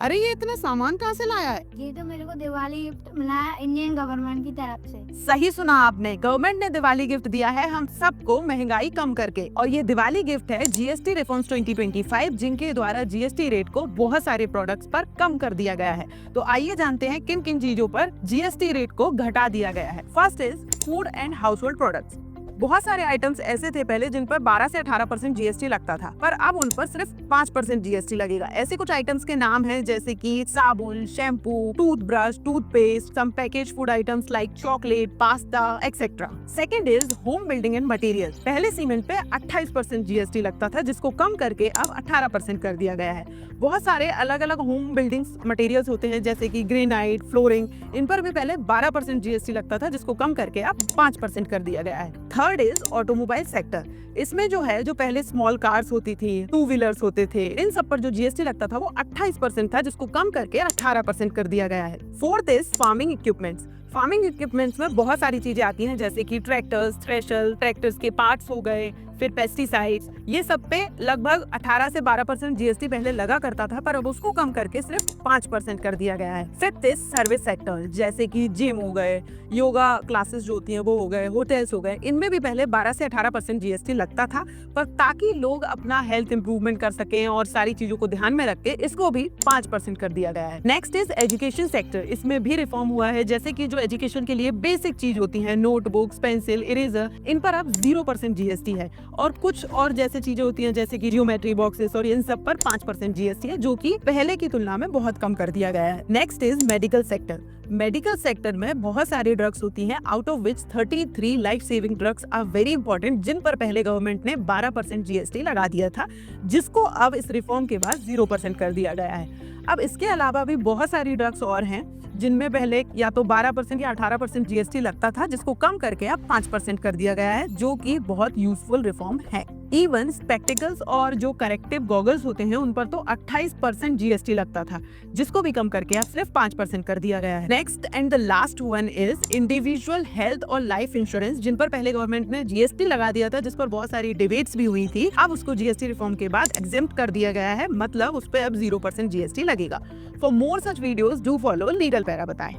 अरे ये इतना सामान कहाँ से लाया है? ये तो मेरे को दिवाली गिफ्ट मिला है इंडियन गवर्नमेंट की तरफ से। सही सुना आपने, गवर्नमेंट ने दिवाली गिफ्ट दिया है हम सबको महंगाई कम करके। और ये दिवाली गिफ्ट है जीएसटी रिफॉर्म्स 2025, जिनके द्वारा जीएसटी रेट को बहुत सारे प्रोडक्ट्स पर कम कर दिया गया है। तो आइए जानते हैं किन किन चीजों पर जीएसटी रेट को घटा दिया गया है। First is food and house hold products. बहुत सारे आइटम्स ऐसे थे पहले जिन पर 12 से 18% जीएसटी लगता था, पर अब उन पर सिर्फ 5% जीएसटी लगेगा। ऐसे कुछ आइटम्स के नाम हैं जैसे कि साबुन, shampoo, toothbrush, toothpaste, some package food items like chocolate, pasta etcetera. Second is home building and material. पहले सीमेंट पे 28% जीएसटी लगता था, जिसको कम करके अब 18% कर दिया गया है। बहुत सारे अलग अलग होम बिल्डिंग मटेरियल्स होते हैं जैसे कि ग्रेनाइट, फ्लोरिंग, इन पर भी पहले 12% जीएसटी लगता था, जिसको कम करके अब 5% कर दिया गया है। Third is automobile sector. इसमें जो पहले स्मॉल कार्स होती थी, टू व्हीलर्स होते थे, इन सब पर जो जीएसटी लगता था वो 28% था, जिसको कम करके 18% कर दिया गया है। Fourth is farming equipments. Farming equipments में बहुत सारी चीजें आती हैं जैसे कि ट्रैक्टर्स, थ्रेशर, ट्रैक्टर्स के पार्ट्स हो गए, फिर पेस्टिसाइड्स, ये सब पे लगभग 18 से 12% जीएसटी पहले लगा करता था, पर अब उसको कम करके सिर्फ 5% कर दिया गया है। फिफ्थ इज सर्विस सेक्टर, जैसे कि जिम हो गए, योगा क्लासेस जो होती हैं वो हो गए, होटल्स हो गए, इनमें भी पहले 12 से 18% जीएसटी लगता था, पर ताकि लोग अपना हेल्थ इंप्रूवमेंट कर सकें और सारी चीजों को ध्यान में रख के इसको भी 5% कर दिया गया है। Next is education sector. इसमें भी रिफॉर्म हुआ है, जैसे कि जो एजुकेशन के लिए बेसिक चीज होती है, नोटबुक्स, पेंसिल, इरेजर, इन पर अब 0% जीएसटी है। और कुछ और जैसे चीजें होती हैं जैसे कि ज्योमेट्री बॉक्सेस और इन सब पर 5% जीएसटी है, जो कि पहले की तुलना में बहुत कम कर दिया गया है। Next is medical sector. Medical sector में बहुत सारी ड्रग्स होती हैं, out of which 33 life saving drugs are very important, जिन पर पहले गवर्नमेंट ने 12% जीएसटी लगा दिया था, जिसको अब इस रिफॉर्म के बाद 0% कर दिया गया है। अब इसके अलावा भी बहुत सारी ड्रग्स और हैं जिनमें पहले या तो 12% या 18% जीएसटी लगता था, जिसको कम करके अब 5% कर दिया गया है, जो कि बहुत यूजफुल रिफॉर्म है। इवन स्पेक्टिकल्स और जो करेक्टिव गॉगल्स होते हैं उन पर तो 28% जीएसटी लगता था, जिसको भी कम करके अब सिर्फ 5% कर दिया गया है। Next and the last one is individual health और लाइफ इंश्योरेंस, जिन पर पहले गवर्नमेंट ने जीएसटी लगा दिया था, जिस पर बहुत सारी डिबेट्स भी हुई थी। अब उसको जीएसटी रिफॉर्म के बाद एग्जेम्प्ट कर दिया गया है, मतलब उस पर अब 0% जीएसटी लगेगा। For more such videos do follow legal para बताएं।